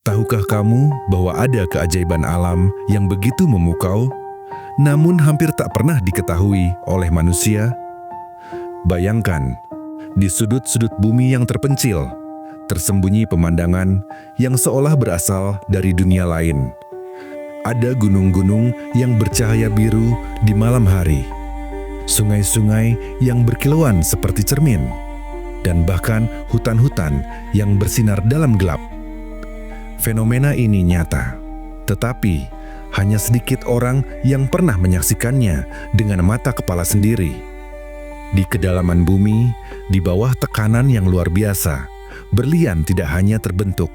Tahukah kamu bahwa ada keajaiban alam yang begitu memukau, namun hampir tak pernah diketahui oleh manusia? Bayangkan, di sudut-sudut bumi yang terpencil, tersembunyi pemandangan yang seolah berasal dari dunia lain. Ada gunung-gunung yang bercahaya biru di malam hari, sungai-sungai yang berkilauan seperti cermin, dan bahkan hutan-hutan yang bersinar dalam gelap. Fenomena ini nyata, tetapi hanya sedikit orang yang pernah menyaksikannya dengan mata kepala sendiri. Di kedalaman bumi, di bawah tekanan yang luar biasa, berlian tidak hanya terbentuk,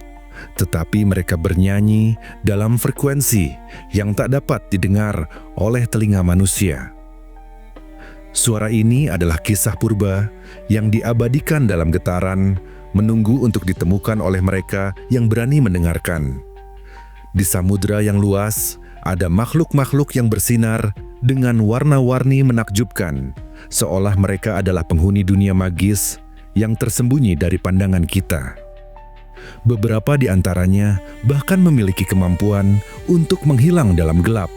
tetapi mereka bernyanyi dalam frekuensi yang tak dapat didengar oleh telinga manusia. Suara ini adalah kisah purba yang diabadikan dalam getaran, menunggu untuk ditemukan oleh mereka yang berani mendengarkan. Di samudera yang luas, ada makhluk-makhluk yang bersinar dengan warna-warni menakjubkan, seolah mereka adalah penghuni dunia magis yang tersembunyi dari pandangan kita. Beberapa di antaranya bahkan memiliki kemampuan untuk menghilang dalam gelap,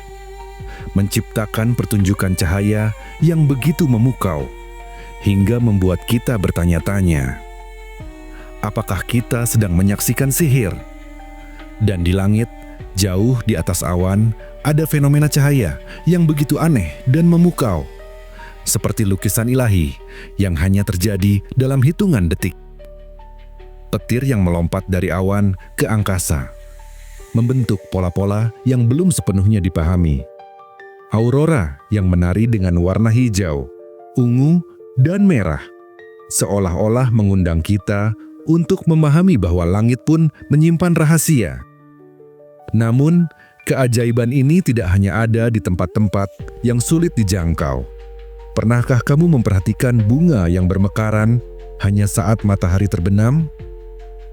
menciptakan pertunjukan cahaya yang begitu memukau, hingga membuat kita bertanya-tanya, apakah kita sedang menyaksikan sihir? Dan di langit, jauh di atas awan, ada fenomena cahaya yang begitu aneh dan memukau, seperti lukisan ilahi yang hanya terjadi dalam hitungan detik. Petir yang melompat dari awan ke angkasa, membentuk pola-pola yang belum sepenuhnya dipahami. Aurora yang menari dengan warna hijau, ungu, dan merah, seolah-olah mengundang kita untuk memahami bahwa langit pun menyimpan rahasia. Namun, keajaiban ini tidak hanya ada di tempat-tempat yang sulit dijangkau. Pernahkah kamu memperhatikan bunga yang bermekaran hanya saat matahari terbenam?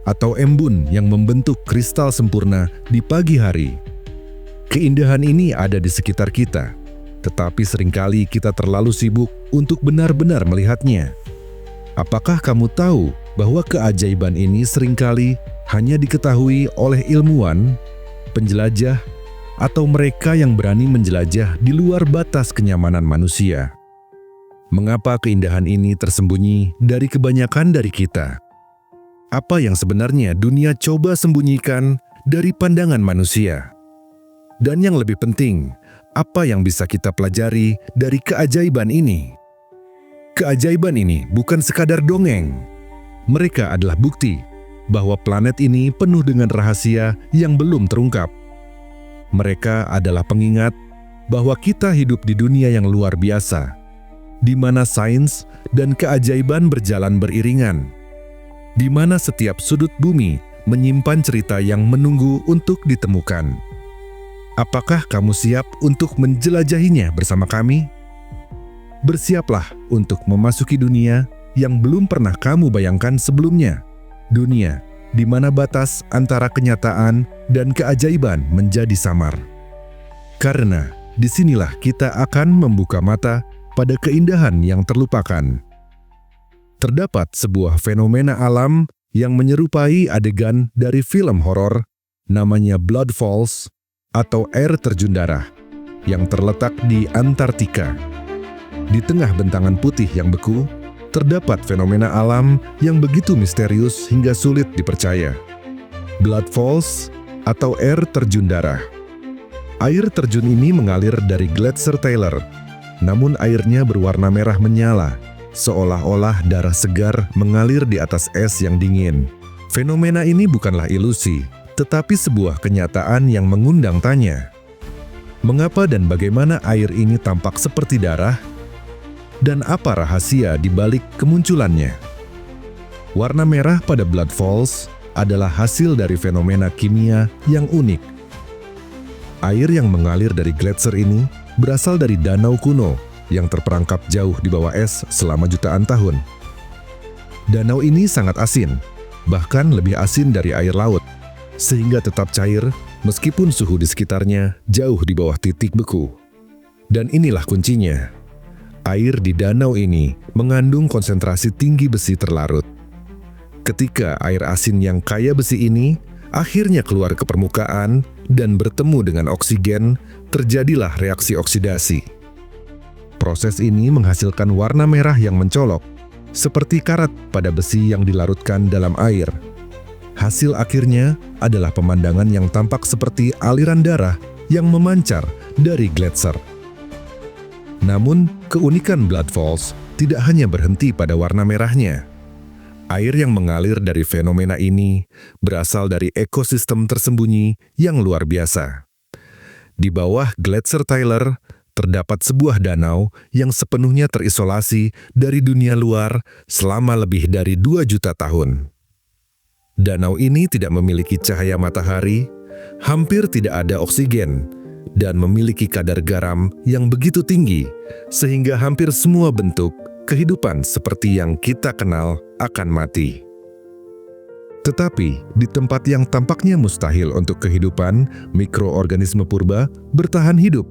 Atau embun yang membentuk kristal sempurna di pagi hari? Keindahan ini ada di sekitar kita, tetapi seringkali kita terlalu sibuk untuk benar-benar melihatnya. Apakah kamu tahu bahwa keajaiban ini seringkali hanya diketahui oleh ilmuwan, penjelajah, atau mereka yang berani menjelajah di luar batas kenyamanan manusia? Mengapa keindahan ini tersembunyi dari kebanyakan dari kita? Apa yang sebenarnya dunia coba sembunyikan dari pandangan manusia? Dan yang lebih penting, apa yang bisa kita pelajari dari keajaiban ini? Keajaiban ini bukan sekadar dongeng. Mereka adalah bukti bahwa planet ini penuh dengan rahasia yang belum terungkap. Mereka adalah pengingat bahwa kita hidup di dunia yang luar biasa, di mana sains dan keajaiban berjalan beriringan, di mana setiap sudut bumi menyimpan cerita yang menunggu untuk ditemukan. Apakah kamu siap untuk menjelajahinya bersama kami? Bersiaplah untuk memasuki dunia yang belum pernah kamu bayangkan sebelumnya. Dunia di mana batas antara kenyataan dan keajaiban menjadi samar. Karena disinilah kita akan membuka mata pada keindahan yang terlupakan. Terdapat sebuah fenomena alam yang menyerupai adegan dari film horor, namanya Blood Falls atau air terjun darah, yang terletak di Antartika. Di tengah bentangan putih yang beku, terdapat fenomena alam yang begitu misterius hingga sulit dipercaya. Blood Falls atau air terjun darah. Air terjun ini mengalir dari Gletser Taylor, namun airnya berwarna merah menyala, seolah-olah darah segar mengalir di atas es yang dingin. Fenomena ini bukanlah ilusi, tetapi sebuah kenyataan yang mengundang tanya. Mengapa dan bagaimana air ini tampak seperti darah? Dan apa rahasia di balik kemunculannya? Warna merah pada Blood Falls adalah hasil dari fenomena kimia yang unik. Air yang mengalir dari gletser ini berasal dari danau kuno yang terperangkap jauh di bawah es selama jutaan tahun. Danau ini sangat asin, bahkan lebih asin dari air laut, sehingga tetap cair meskipun suhu di sekitarnya jauh di bawah titik beku. Dan inilah kuncinya. Air di danau ini mengandung konsentrasi tinggi besi terlarut. Ketika air asin yang kaya besi ini akhirnya keluar ke permukaan dan bertemu dengan oksigen, terjadilah reaksi oksidasi. Proses ini menghasilkan warna merah yang mencolok, seperti karat pada besi yang dilarutkan dalam air. Hasil akhirnya adalah pemandangan yang tampak seperti aliran darah yang memancar dari gletser. Namun, keunikan Blood Falls tidak hanya berhenti pada warna merahnya. Air yang mengalir dari fenomena ini berasal dari ekosistem tersembunyi yang luar biasa. Di bawah Gletser Tyler, terdapat sebuah danau yang sepenuhnya terisolasi dari dunia luar selama lebih dari 2 juta tahun. Danau ini tidak memiliki cahaya matahari, hampir tidak ada oksigen, dan memiliki kadar garam yang begitu tinggi, sehingga hampir semua bentuk kehidupan seperti yang kita kenal akan mati. Tetapi, di tempat yang tampaknya mustahil untuk kehidupan, mikroorganisme purba bertahan hidup.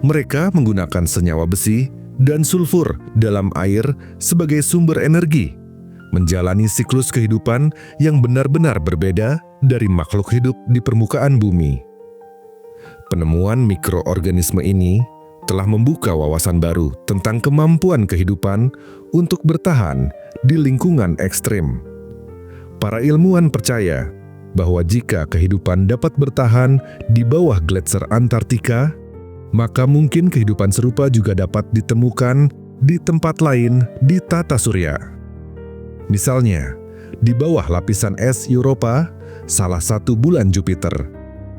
Mereka menggunakan senyawa besi dan sulfur dalam air sebagai sumber energi, menjalani siklus kehidupan yang benar-benar berbeda dari makhluk hidup di permukaan bumi. Penemuan mikroorganisme ini telah membuka wawasan baru tentang kemampuan kehidupan untuk bertahan di lingkungan ekstrim. Para ilmuwan percaya bahwa jika kehidupan dapat bertahan di bawah gletser Antartika, maka mungkin kehidupan serupa juga dapat ditemukan di tempat lain di tata surya. Misalnya, di bawah lapisan es Europa, salah satu bulan Jupiter,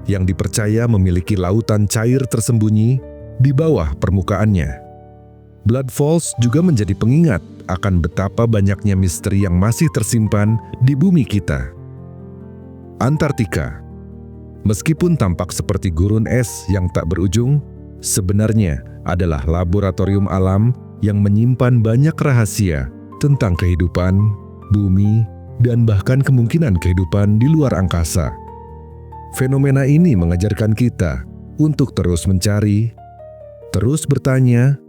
yang dipercaya memiliki lautan cair tersembunyi di bawah permukaannya. Blood Falls juga menjadi pengingat akan betapa banyaknya misteri yang masih tersimpan di bumi kita. Antartika, meskipun tampak seperti gurun es yang tak berujung, sebenarnya adalah laboratorium alam yang menyimpan banyak rahasia tentang kehidupan, bumi, dan bahkan kemungkinan kehidupan di luar angkasa. Fenomena ini mengajarkan kita untuk terus mencari, terus bertanya,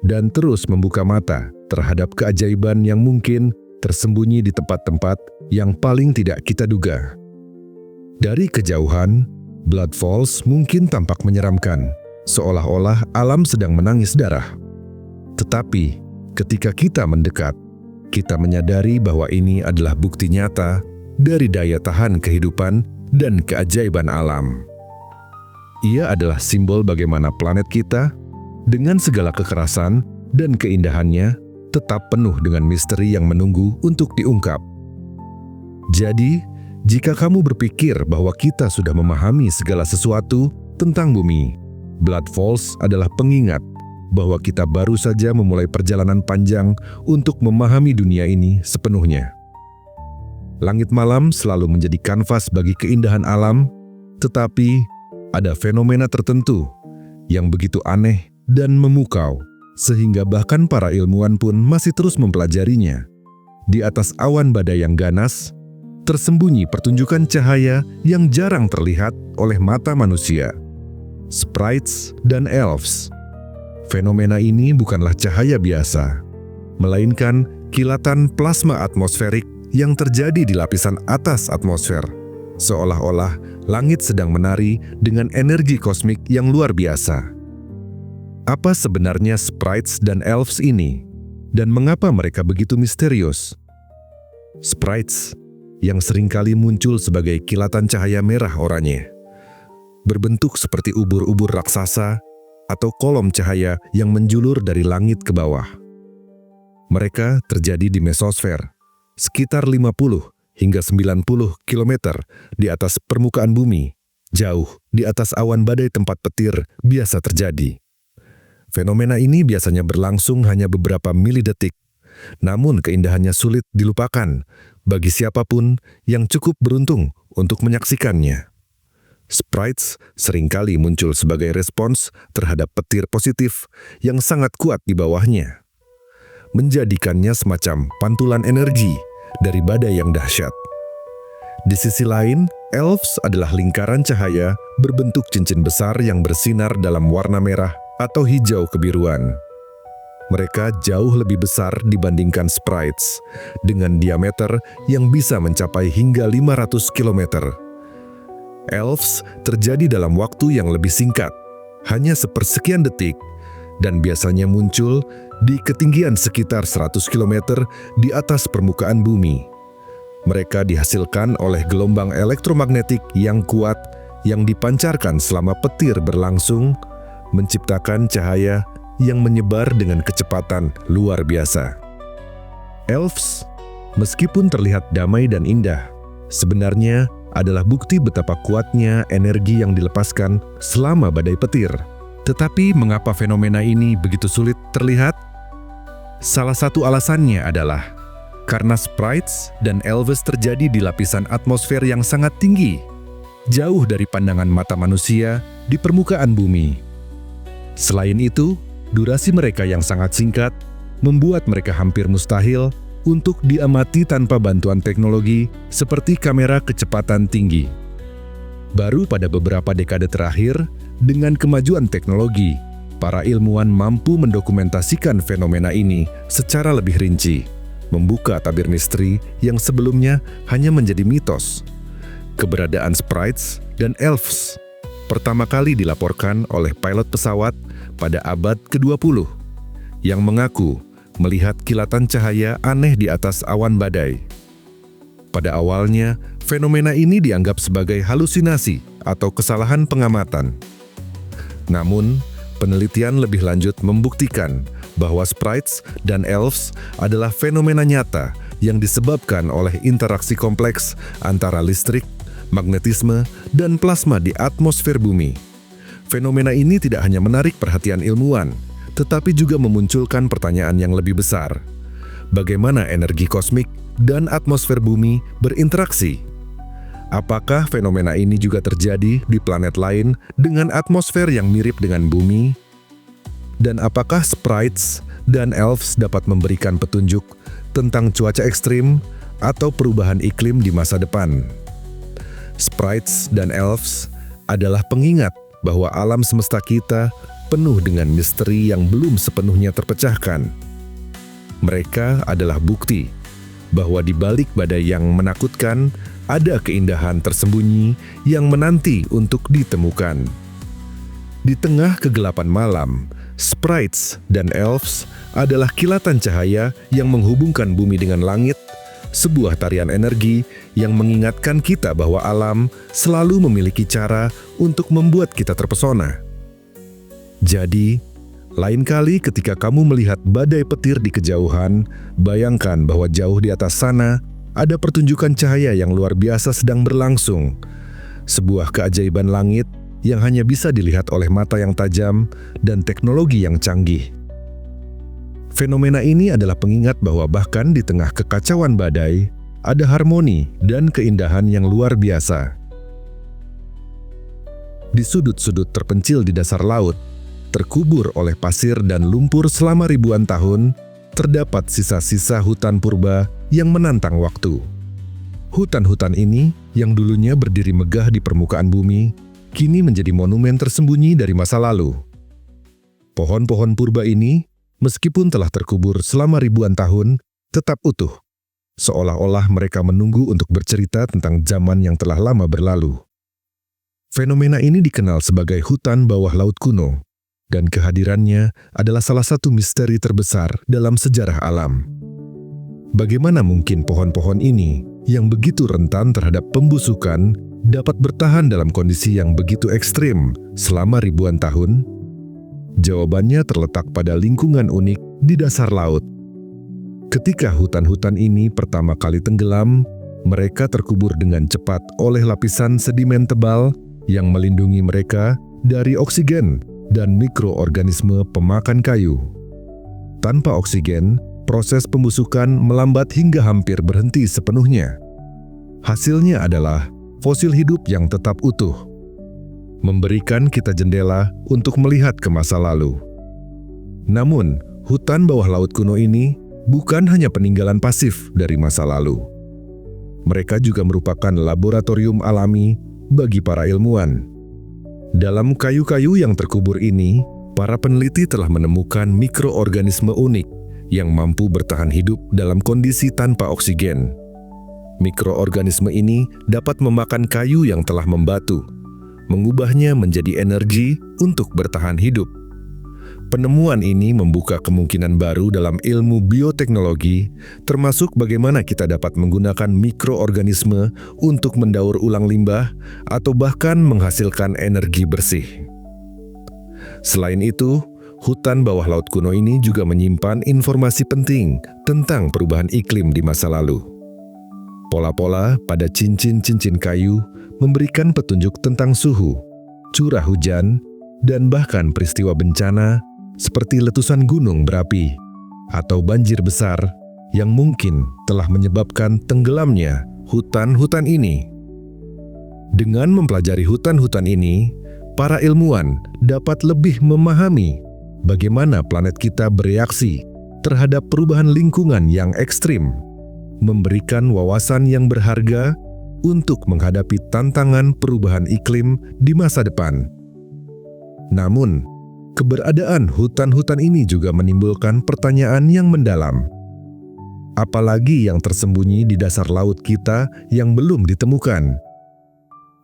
dan terus membuka mata terhadap keajaiban yang mungkin tersembunyi di tempat-tempat yang paling tidak kita duga. Dari kejauhan, Blood Falls mungkin tampak menyeramkan, seolah-olah alam sedang menangis darah. Tetapi, ketika kita mendekat, kita menyadari bahwa ini adalah bukti nyata dari daya tahan kehidupan dan keajaiban alam. Ia adalah simbol bagaimana planet kita, dengan segala kekerasan dan keindahannya, tetap penuh dengan misteri yang menunggu untuk diungkap. Jadi, jika kamu berpikir bahwa kita sudah memahami segala sesuatu tentang bumi, Blood Falls adalah pengingat bahwa kita baru saja memulai perjalanan panjang untuk memahami dunia ini sepenuhnya. Langit malam selalu menjadi kanvas bagi keindahan alam, tetapi ada fenomena tertentu yang begitu aneh dan memukau, sehingga bahkan para ilmuwan pun masih terus mempelajarinya. Di atas awan badai yang ganas, tersembunyi pertunjukan cahaya yang jarang terlihat oleh mata manusia. Sprites dan elves. Fenomena ini bukanlah cahaya biasa, melainkan kilatan plasma atmosferik yang terjadi di lapisan atas atmosfer, seolah-olah langit sedang menari dengan energi kosmik yang luar biasa. Apa sebenarnya sprites dan elves ini, dan mengapa mereka begitu misterius? Sprites, yang seringkali muncul sebagai kilatan cahaya merah oranye, berbentuk seperti ubur-ubur raksasa atau kolom cahaya yang menjulur dari langit ke bawah. Mereka terjadi di mesosfer, sekitar 50 hingga 90 km di atas permukaan bumi, jauh di atas awan badai tempat petir biasa terjadi. Fenomena ini biasanya berlangsung hanya beberapa milidetik, namun keindahannya sulit dilupakan bagi siapapun yang cukup beruntung untuk menyaksikannya. Sprites seringkali muncul sebagai respons terhadap petir positif yang sangat kuat di bawahnya, menjadikannya semacam pantulan energi dari badai yang dahsyat. Di sisi lain, elves adalah lingkaran cahaya berbentuk cincin besar yang bersinar dalam warna merah atau hijau kebiruan. Mereka jauh lebih besar dibandingkan sprites, dengan diameter yang bisa mencapai hingga 500 km. Elves terjadi dalam waktu yang lebih singkat, hanya sepersekian detik, dan biasanya muncul di ketinggian sekitar 100 km di atas permukaan bumi. Mereka dihasilkan oleh gelombang elektromagnetik yang kuat yang dipancarkan selama petir berlangsung, menciptakan cahaya yang menyebar dengan kecepatan luar biasa. Elves, meskipun terlihat damai dan indah, sebenarnya adalah bukti betapa kuatnya energi yang dilepaskan selama badai petir. Tetapi mengapa fenomena ini begitu sulit terlihat? Salah satu alasannya adalah karena sprites dan elves terjadi di lapisan atmosfer yang sangat tinggi, jauh dari pandangan mata manusia di permukaan bumi. Selain itu, durasi mereka yang sangat singkat membuat mereka hampir mustahil untuk diamati tanpa bantuan teknologi seperti kamera kecepatan tinggi. Baru pada beberapa dekade terakhir, dengan kemajuan teknologi, para ilmuwan mampu mendokumentasikan fenomena ini secara lebih rinci, membuka tabir misteri yang sebelumnya hanya menjadi mitos. Keberadaan sprites dan elves pertama kali dilaporkan oleh pilot pesawat pada abad ke-20 yang mengaku melihat kilatan cahaya aneh di atas awan badai. Pada awalnya, fenomena ini dianggap sebagai halusinasi atau kesalahan pengamatan. Namun, penelitian lebih lanjut membuktikan bahwa sprites dan elves adalah fenomena nyata yang disebabkan oleh interaksi kompleks antara listrik, magnetisme, dan plasma di atmosfer bumi. Fenomena ini tidak hanya menarik perhatian ilmuwan, tetapi juga memunculkan pertanyaan yang lebih besar. Bagaimana energi kosmik dan atmosfer bumi berinteraksi? Apakah fenomena ini juga terjadi di planet lain dengan atmosfer yang mirip dengan bumi? Dan apakah sprites dan elves dapat memberikan petunjuk tentang cuaca ekstrim atau perubahan iklim di masa depan? Sprites dan elves adalah pengingat bahwa alam semesta kita penuh dengan misteri yang belum sepenuhnya terpecahkan. Mereka adalah bukti bahwa di balik badai yang menakutkan ada keindahan tersembunyi yang menanti untuk ditemukan. Di tengah kegelapan malam, sprites dan elves adalah kilatan cahaya yang menghubungkan bumi dengan langit, sebuah tarian energi yang mengingatkan kita bahwa alam selalu memiliki cara untuk membuat kita terpesona. Jadi, lain kali ketika kamu melihat badai petir di kejauhan, bayangkan bahwa jauh di atas sana ada pertunjukan cahaya yang luar biasa sedang berlangsung. Sebuah keajaiban langit yang hanya bisa dilihat oleh mata yang tajam dan teknologi yang canggih. Fenomena ini adalah pengingat bahwa bahkan di tengah kekacauan badai, ada harmoni dan keindahan yang luar biasa. Di sudut-sudut terpencil di dasar laut, terkubur oleh pasir dan lumpur selama ribuan tahun, terdapat sisa-sisa hutan purba yang menantang waktu. Hutan-hutan ini, yang dulunya berdiri megah di permukaan bumi, kini menjadi monumen tersembunyi dari masa lalu. Pohon-pohon purba ini, meskipun telah terkubur selama ribuan tahun, tetap utuh, seolah-olah mereka menunggu untuk bercerita tentang zaman yang telah lama berlalu. Fenomena ini dikenal sebagai hutan bawah laut kuno, dan kehadirannya adalah salah satu misteri terbesar dalam sejarah alam. Bagaimana mungkin pohon-pohon ini, yang begitu rentan terhadap pembusukan, dapat bertahan dalam kondisi yang begitu ekstrim selama ribuan tahun? Jawabannya terletak pada lingkungan unik di dasar laut. Ketika hutan-hutan ini pertama kali tenggelam, mereka terkubur dengan cepat oleh lapisan sedimen tebal yang melindungi mereka dari oksigen dan mikroorganisme pemakan kayu. Tanpa oksigen, proses pembusukan melambat hingga hampir berhenti sepenuhnya. Hasilnya adalah fosil hidup yang tetap utuh, memberikan kita jendela untuk melihat ke masa lalu. Namun, hutan bawah laut kuno ini bukan hanya peninggalan pasif dari masa lalu. Mereka juga merupakan laboratorium alami bagi para ilmuwan. Dalam kayu-kayu yang terkubur ini, para peneliti telah menemukan mikroorganisme unik yang mampu bertahan hidup dalam kondisi tanpa oksigen. Mikroorganisme ini dapat memakan kayu yang telah membatu, mengubahnya menjadi energi untuk bertahan hidup. Penemuan ini membuka kemungkinan baru dalam ilmu bioteknologi, termasuk bagaimana kita dapat menggunakan mikroorganisme untuk mendaur ulang limbah atau bahkan menghasilkan energi bersih. Selain itu, hutan bawah laut kuno ini juga menyimpan informasi penting tentang perubahan iklim di masa lalu. Pola-pola pada cincin-cincin kayu memberikan petunjuk tentang suhu, curah hujan, dan bahkan peristiwa bencana seperti letusan gunung berapi atau banjir besar yang mungkin telah menyebabkan tenggelamnya hutan-hutan ini. Dengan mempelajari hutan-hutan ini, para ilmuwan dapat lebih memahami bagaimana planet kita bereaksi terhadap perubahan lingkungan yang ekstrim, memberikan wawasan yang berharga untuk menghadapi tantangan perubahan iklim di masa depan. Namun, keberadaan hutan-hutan ini juga menimbulkan pertanyaan yang mendalam. Apalagi yang tersembunyi di dasar laut kita yang belum ditemukan?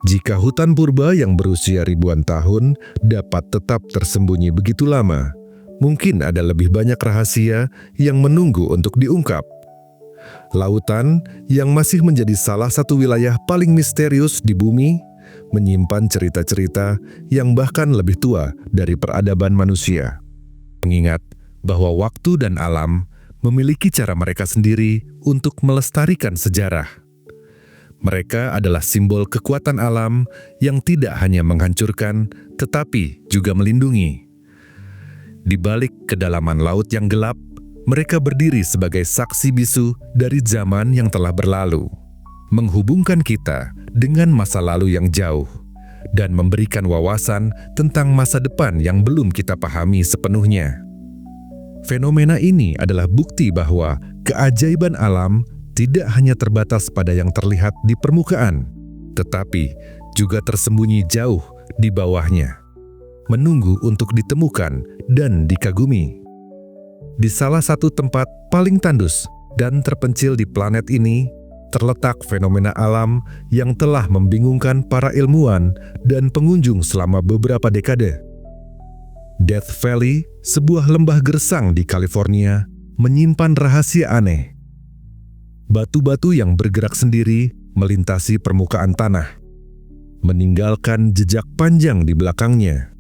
Jika hutan purba yang berusia ribuan tahun dapat tetap tersembunyi begitu lama, mungkin ada lebih banyak rahasia yang menunggu untuk diungkap. Lautan yang masih menjadi salah satu wilayah paling misterius di bumi, menyimpan cerita-cerita yang bahkan lebih tua dari peradaban manusia. Mengingat bahwa waktu dan alam memiliki cara mereka sendiri untuk melestarikan sejarah. Mereka adalah simbol kekuatan alam yang tidak hanya menghancurkan, tetapi juga melindungi. Di balik kedalaman laut yang gelap, mereka berdiri sebagai saksi bisu dari zaman yang telah berlalu, menghubungkan kita dengan masa lalu yang jauh, dan memberikan wawasan tentang masa depan yang belum kita pahami sepenuhnya. Fenomena ini adalah bukti bahwa keajaiban alam tidak hanya terbatas pada yang terlihat di permukaan, tetapi juga tersembunyi jauh di bawahnya, menunggu untuk ditemukan dan dikagumi. Di salah satu tempat paling tandus dan terpencil di planet ini, terletak fenomena alam yang telah membingungkan para ilmuwan dan pengunjung selama beberapa dekade. Death Valley, sebuah lembah gersang di California, menyimpan rahasia aneh. Batu-batu yang bergerak sendiri melintasi permukaan tanah, meninggalkan jejak panjang di belakangnya.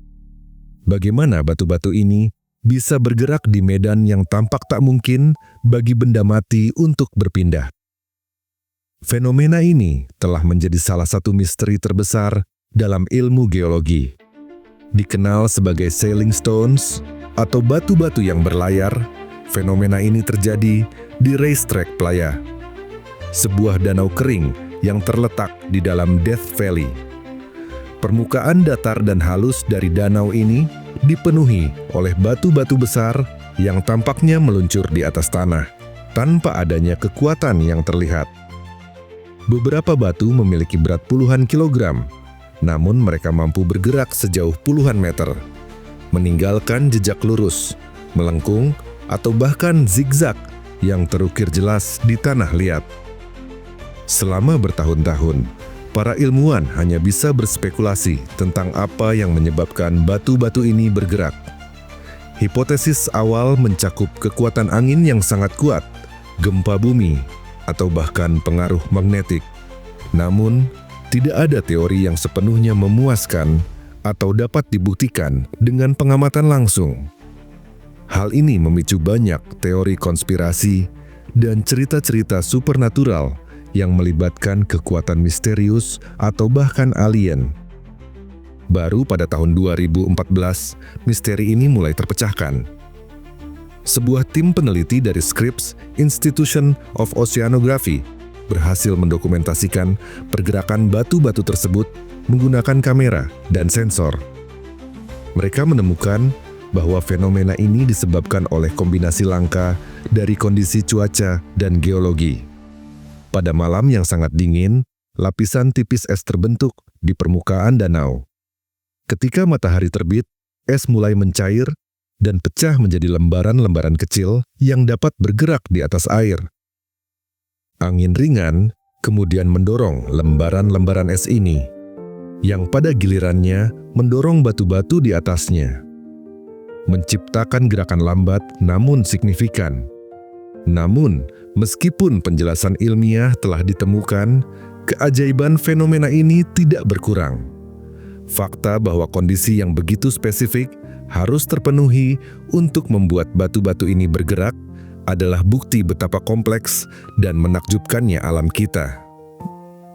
Bagaimana batu-batu ini bisa bergerak di medan yang tampak tak mungkin bagi benda mati untuk berpindah? Fenomena ini telah menjadi salah satu misteri terbesar dalam ilmu geologi. Dikenal sebagai sailing stones atau batu-batu yang berlayar, fenomena ini terjadi di Racetrack Playa, sebuah danau kering yang terletak di dalam Death Valley. Permukaan datar dan halus dari danau ini dipenuhi oleh batu-batu besar yang tampaknya meluncur di atas tanah, tanpa adanya kekuatan yang terlihat. Beberapa batu memiliki berat puluhan kilogram, namun mereka mampu bergerak sejauh puluhan meter, meninggalkan jejak lurus, melengkung, atau bahkan zigzag yang terukir jelas di tanah liat. Selama bertahun-tahun, para ilmuwan hanya bisa berspekulasi tentang apa yang menyebabkan batu-batu ini bergerak. Hipotesis awal mencakup kekuatan angin yang sangat kuat, gempa bumi, atau bahkan pengaruh magnetik. Namun, tidak ada teori yang sepenuhnya memuaskan atau dapat dibuktikan dengan pengamatan langsung. Hal ini memicu banyak teori konspirasi dan cerita-cerita supernatural yang melibatkan kekuatan misterius atau bahkan alien. Baru pada tahun 2014, misteri ini mulai terpecahkan. Sebuah tim peneliti dari Scripps Institution of Oceanography berhasil mendokumentasikan pergerakan batu-batu tersebut menggunakan kamera dan sensor. Mereka menemukan bahwa fenomena ini disebabkan oleh kombinasi langka dari kondisi cuaca dan geologi. Pada malam yang sangat dingin, lapisan tipis es terbentuk di permukaan danau. Ketika matahari terbit, es mulai mencair dan pecah menjadi lembaran-lembaran kecil yang dapat bergerak di atas air. Angin ringan kemudian mendorong lembaran-lembaran es ini, yang pada gilirannya mendorong batu-batu di atasnya, menciptakan gerakan lambat namun signifikan. Namun, meskipun penjelasan ilmiah telah ditemukan, keajaiban fenomena ini tidak berkurang. Fakta bahwa kondisi yang begitu spesifik harus terpenuhi untuk membuat batu-batu ini bergerak adalah bukti betapa kompleks dan menakjubkannya alam kita.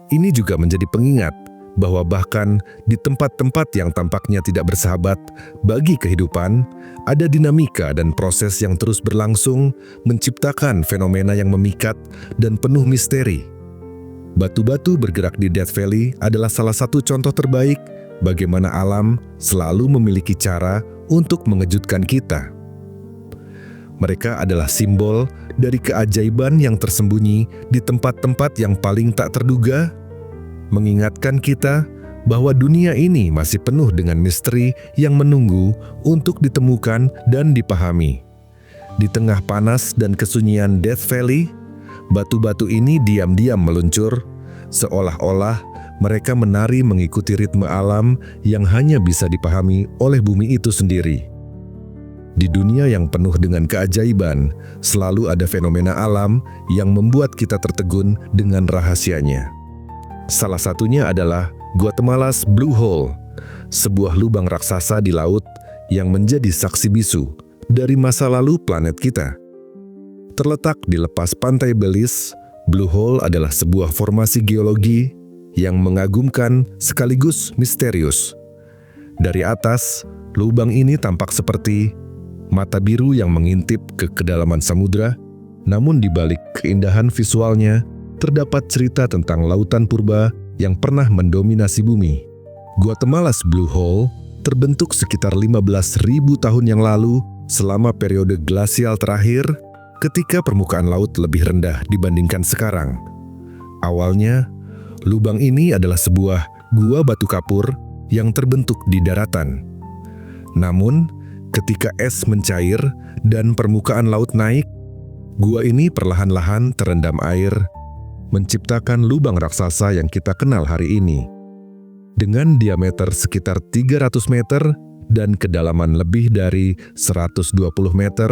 Ini juga menjadi pengingat bahwa bahkan di tempat-tempat yang tampaknya tidak bersahabat bagi kehidupan, ada dinamika dan proses yang terus berlangsung menciptakan fenomena yang memikat dan penuh misteri. Batu-batu bergerak di Death Valley adalah salah satu contoh terbaik bagaimana alam selalu memiliki cara untuk mengejutkan kita. Mereka adalah simbol dari keajaiban yang tersembunyi di tempat-tempat yang paling tak terduga, mengingatkan kita bahwa dunia ini masih penuh dengan misteri yang menunggu untuk ditemukan dan dipahami. Di tengah panas dan kesunyian Death Valley, batu-batu ini diam-diam meluncur, seolah-olah mereka menari mengikuti ritme alam yang hanya bisa dipahami oleh bumi itu sendiri. Di dunia yang penuh dengan keajaiban, selalu ada fenomena alam yang membuat kita tertegun dengan rahasianya. Salah satunya adalah Guatemala's Blue Hole, sebuah lubang raksasa di laut yang menjadi saksi bisu dari masa lalu planet kita. Terletak di lepas pantai Belize, Blue Hole adalah sebuah formasi geologi yang mengagumkan sekaligus misterius. Dari atas, lubang ini tampak seperti mata biru yang mengintip ke kedalaman samudra, namun di balik keindahan visualnya, terdapat cerita tentang lautan purba yang pernah mendominasi bumi. Guatemala's Blue Hole terbentuk sekitar 15.000 tahun yang lalu selama periode glasial terakhir, ketika permukaan laut lebih rendah dibandingkan sekarang. Awalnya, lubang ini adalah sebuah gua batu kapur yang terbentuk di daratan. Namun, ketika es mencair dan permukaan laut naik, gua ini perlahan-lahan terendam air, menciptakan lubang raksasa yang kita kenal hari ini. Dengan diameter sekitar 300 meter dan kedalaman lebih dari 120 meter,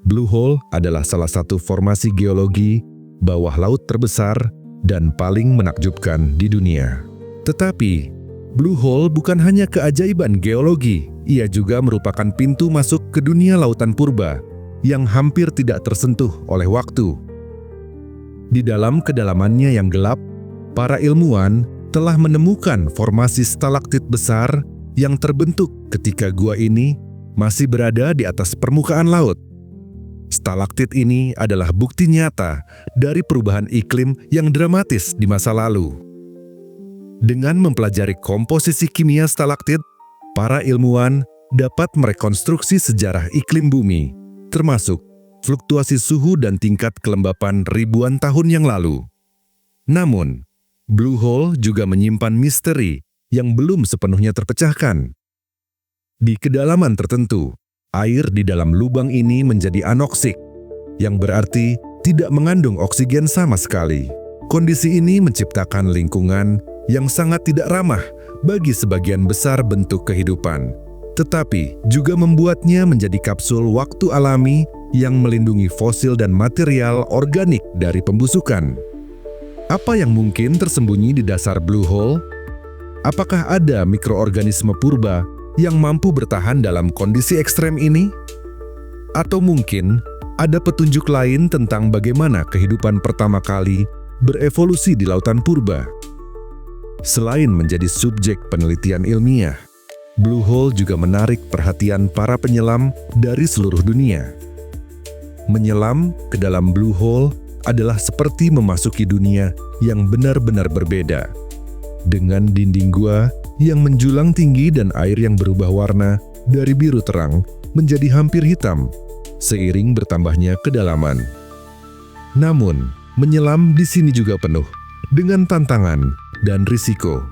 Blue Hole adalah salah satu formasi geologi bawah laut terbesar dan paling menakjubkan di dunia. Tetapi, Blue Hole bukan hanya keajaiban geologi, ia juga merupakan pintu masuk ke dunia lautan purba yang hampir tidak tersentuh oleh waktu. Di dalam kedalamannya yang gelap, para ilmuwan telah menemukan formasi stalaktit besar yang terbentuk ketika gua ini masih berada di atas permukaan laut. Stalaktit ini adalah bukti nyata dari perubahan iklim yang dramatis di masa lalu. Dengan mempelajari komposisi kimia stalaktit, para ilmuwan dapat merekonstruksi sejarah iklim bumi, termasuk fluktuasi suhu dan tingkat kelembapan ribuan tahun yang lalu. Namun, Blue Hole juga menyimpan misteri yang belum sepenuhnya terpecahkan. Di kedalaman tertentu, air di dalam lubang ini menjadi anoksik, yang berarti tidak mengandung oksigen sama sekali. Kondisi ini menciptakan lingkungan yang sangat tidak ramah bagi sebagian besar bentuk kehidupan, tetapi juga membuatnya menjadi kapsul waktu alami yang melindungi fosil dan material organik dari pembusukan. Apa yang mungkin tersembunyi di dasar Blue Hole? Apakah ada mikroorganisme purba yang mampu bertahan dalam kondisi ekstrem ini? Atau mungkin ada petunjuk lain tentang bagaimana kehidupan pertama kali berevolusi di lautan purba? Selain menjadi subjek penelitian ilmiah, Blue Hole juga menarik perhatian para penyelam dari seluruh dunia. Menyelam ke dalam Blue Hole adalah seperti memasuki dunia yang benar-benar berbeda. Dengan dinding gua yang menjulang tinggi dan air yang berubah warna dari biru terang menjadi hampir hitam, seiring bertambahnya kedalaman. Namun, menyelam di sini juga penuh dengan tantangan dan risiko,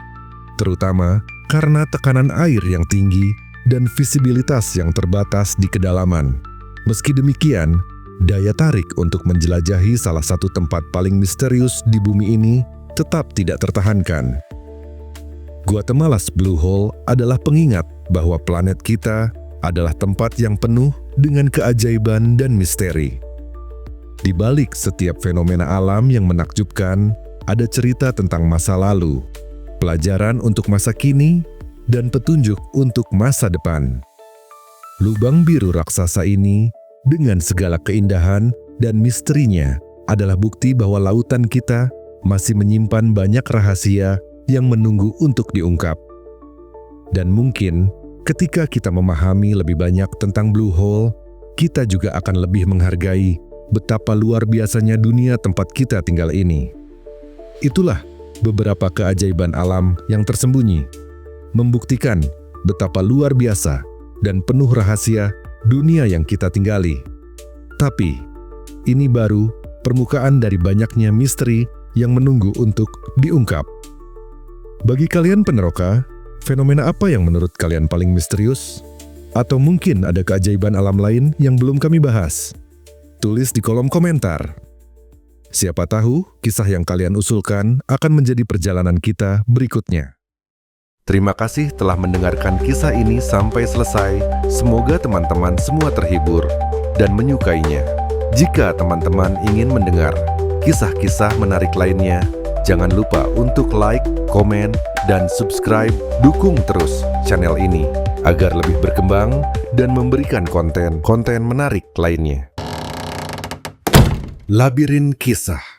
terutama karena tekanan air yang tinggi dan visibilitas yang terbatas di kedalaman. Meski demikian, daya tarik untuk menjelajahi salah satu tempat paling misterius di bumi ini tetap tidak tertahankan. Guatemalas Blue Hole adalah pengingat bahwa planet kita adalah tempat yang penuh dengan keajaiban dan misteri. Di balik setiap fenomena alam yang menakjubkan, ada cerita tentang masa lalu, pelajaran untuk masa kini, dan petunjuk untuk masa depan. Lubang biru raksasa ini, dengan segala keindahan dan misterinya, adalah bukti bahwa lautan kita masih menyimpan banyak rahasia yang menunggu untuk diungkap. Dan mungkin, ketika kita memahami lebih banyak tentang Blue Hole, kita juga akan lebih menghargai betapa luar biasanya dunia tempat kita tinggal ini. Itulah beberapa keajaiban alam yang tersembunyi, membuktikan betapa luar biasa dan penuh rahasia dunia yang kita tinggali. Tapi, ini baru permukaan dari banyaknya misteri yang menunggu untuk diungkap. Bagi kalian peneroka, fenomena apa yang menurut kalian paling misterius? Atau mungkin ada keajaiban alam lain yang belum kami bahas? Tulis di kolom komentar. Siapa tahu kisah yang kalian usulkan akan menjadi perjalanan kita berikutnya. Terima kasih telah mendengarkan kisah ini sampai selesai. Semoga teman-teman semua terhibur dan menyukainya. Jika teman-teman ingin mendengar kisah-kisah menarik lainnya, jangan lupa untuk like, komen, dan subscribe. Dukung terus channel ini agar lebih berkembang dan memberikan konten-konten menarik lainnya. Labirin Kisah.